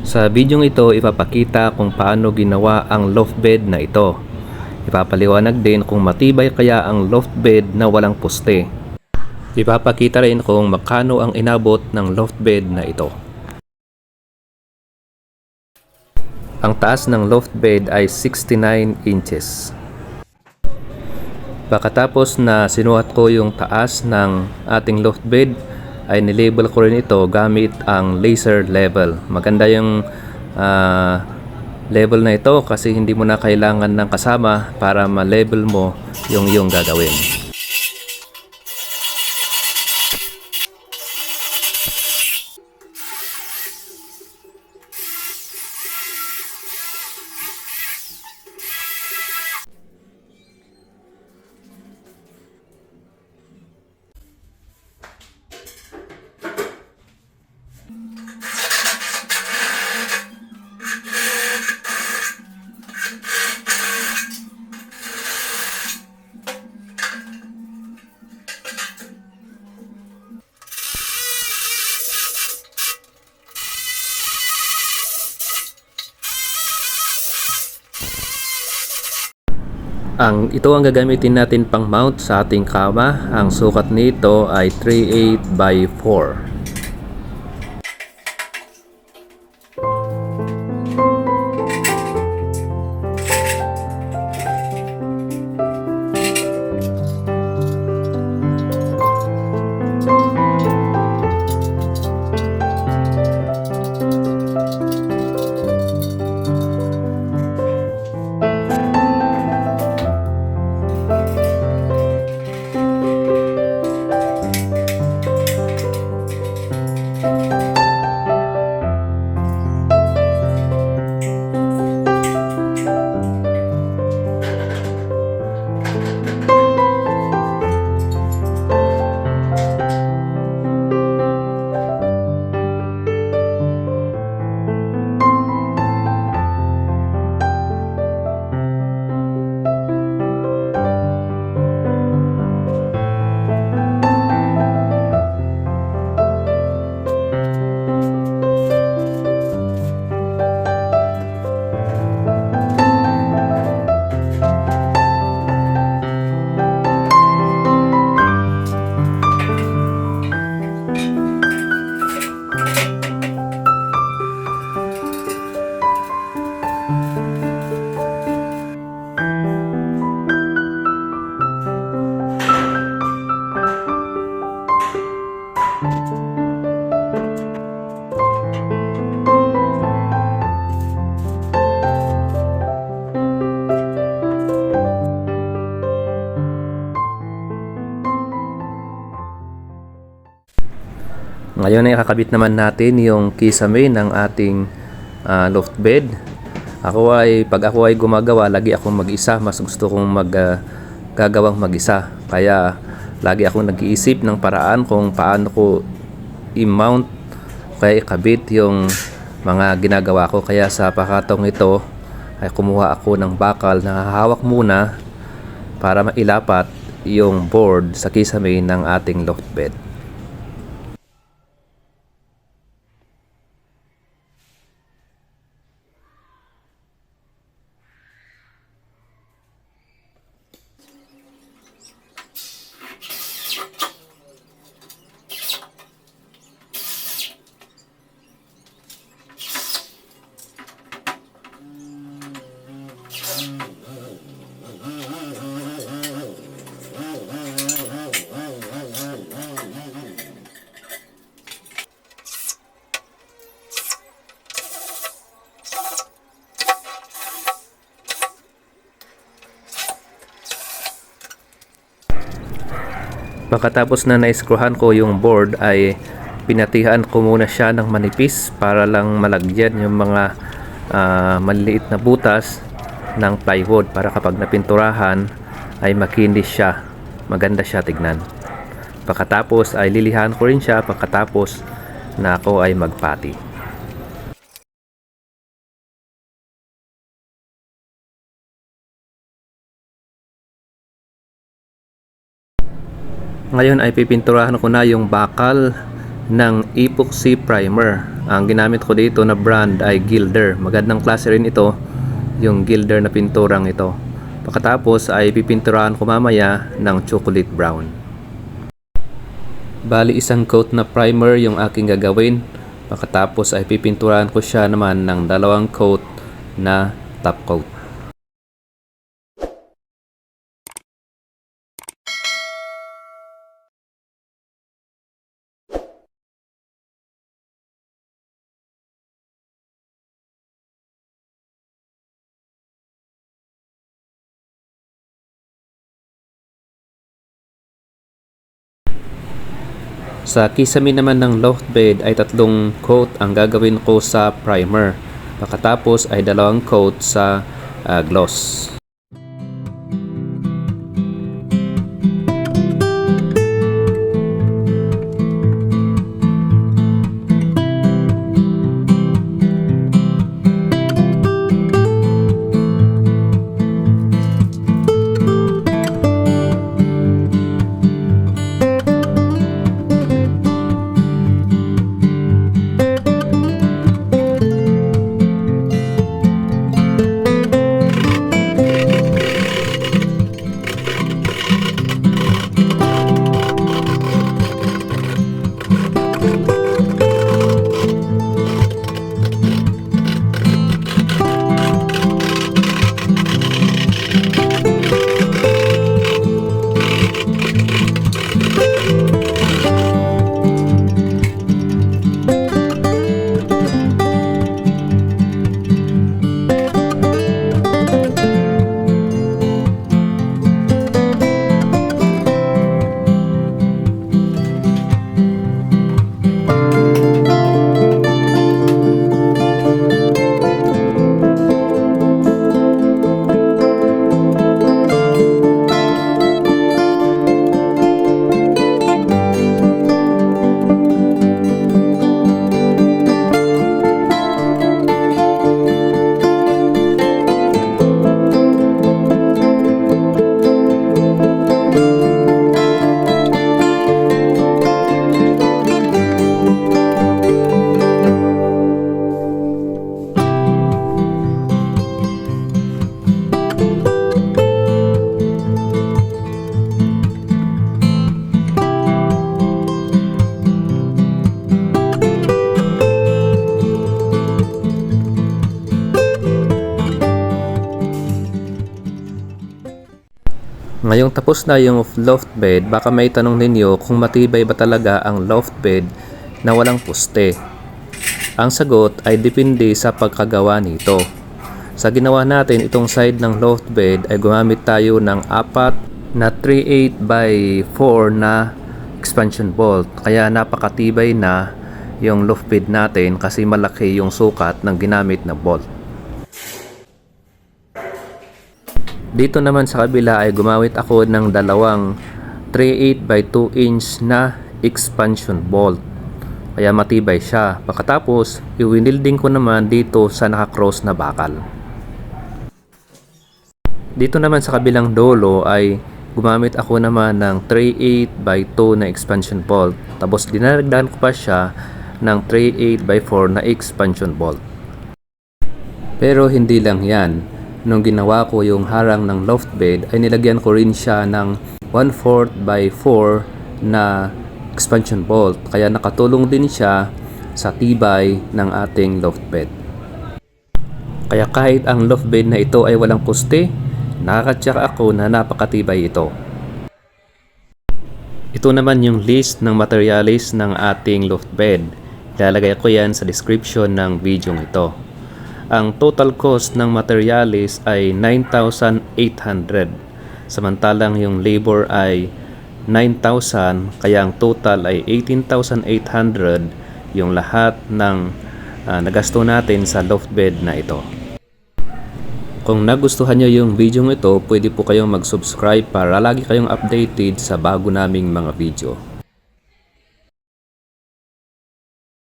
Sa bidyong ito, ipapakita kung paano ginawa ang loft bed na ito. Ipapaliwanag din kung matibay kaya ang loft bed na walang poste. Ipapakita rin kung magkano ang inabot ng loft bed na ito. Ang taas ng loft bed ay 69 inches. Pagkatapos na sinukat ko yung taas ng ating loft bed, ay nilabel ko rin ito gamit ang laser level. Maganda yung level na ito kasi hindi mo na kailangan ng kasama para ma-level mo yung iyong gagawin. Ito ang gagamitin natin pang mount sa ating kama. Ang sukat nito ay 3/8 by 4. Ngayon ay kakabit naman natin yung kisame ng ating loft bed. Pag ako ay gumagawa, lagi akong mag-isa. Mas gusto kong gagawang mag-isa. Kaya lagi akong nag-iisip ng paraan kung paano ko i-mount kaya ikabit yung mga ginagawa ko. Kaya sa pakatong ito ay kumuha ako ng bakal na hahawak muna para mailapat yung board sa kisame ng ating loft bed. Pagkatapos na na-screwhan ko yung board ay pinatihan ko muna siya ng manipis para lang malagyan yung mga maliliit na butas ng plywood para kapag napinturahan ay makinis siya, maganda siya tignan. Pagkatapos ay lilihan ko rin siya pagkatapos na ako ay magpati. Ngayon ay pipinturahan ko na yung bakal ng epoxy primer. Ang ginamit ko dito na brand ay Gilder. Magandang klase rin ito, yung Gilder na pinturang ito. Pagkatapos ay pipinturahan ko mamaya ng chocolate brown. Bali isang coat na primer yung aking gagawin. Pagkatapos ay pipinturahan ko siya naman ng 2 coat na top coat. Sa kisame naman ng loft bed ay 3 coat ang gagawin ko sa primer. Pagkatapos ay 2 coat sa gloss. Ngayong tapos na yung loft bed, baka may tanong ninyo kung matibay ba talaga ang loft bed na walang poste. Ang sagot ay depende sa pagkagawa nito. Sa ginawa natin itong side ng loft bed ay gumamit tayo ng 4 na 3/8 by 4 na expansion bolt. Kaya napakatibay na yung loft bed natin kasi malaki yung sukat ng ginamit na bolt. Dito naman sa kabila ay gumamit ako ng 2 3/8 by 2 inch na expansion bolt. Kaya matibay siya. Pagkatapos, iwinilding ko naman dito sa nakakross na bakal. Dito naman sa kabilang dulo ay gumamit ako naman ng 3/8 by 2 na expansion bolt. Tapos dinaragdagan ko pa siya ng 3/8 by 4 na expansion bolt. Pero hindi lang yan. Nung ginawa ko yung harang ng loft bed ay nilagyan ko rin siya ng 1/4 by 4 na expansion bolt. Kaya nakatulong din siya sa tibay ng ating loft bed. Kaya kahit ang loft bed na ito ay walang poste, nakakatsak ako na napakatibay ito. Ito naman yung list ng materials ng ating loft bed. Ilalagay ko yan sa description ng video ito. Ang total cost ng materials ay 9,800. Samantalang yung labor ay 9,000, kaya ang total ay 18,800 yung lahat ng nagasto natin sa loft bed na ito. Kung nagustuhan nyo yung video ito, pwede po kayong mag-subscribe para lagi kayong updated sa bago naming mga video.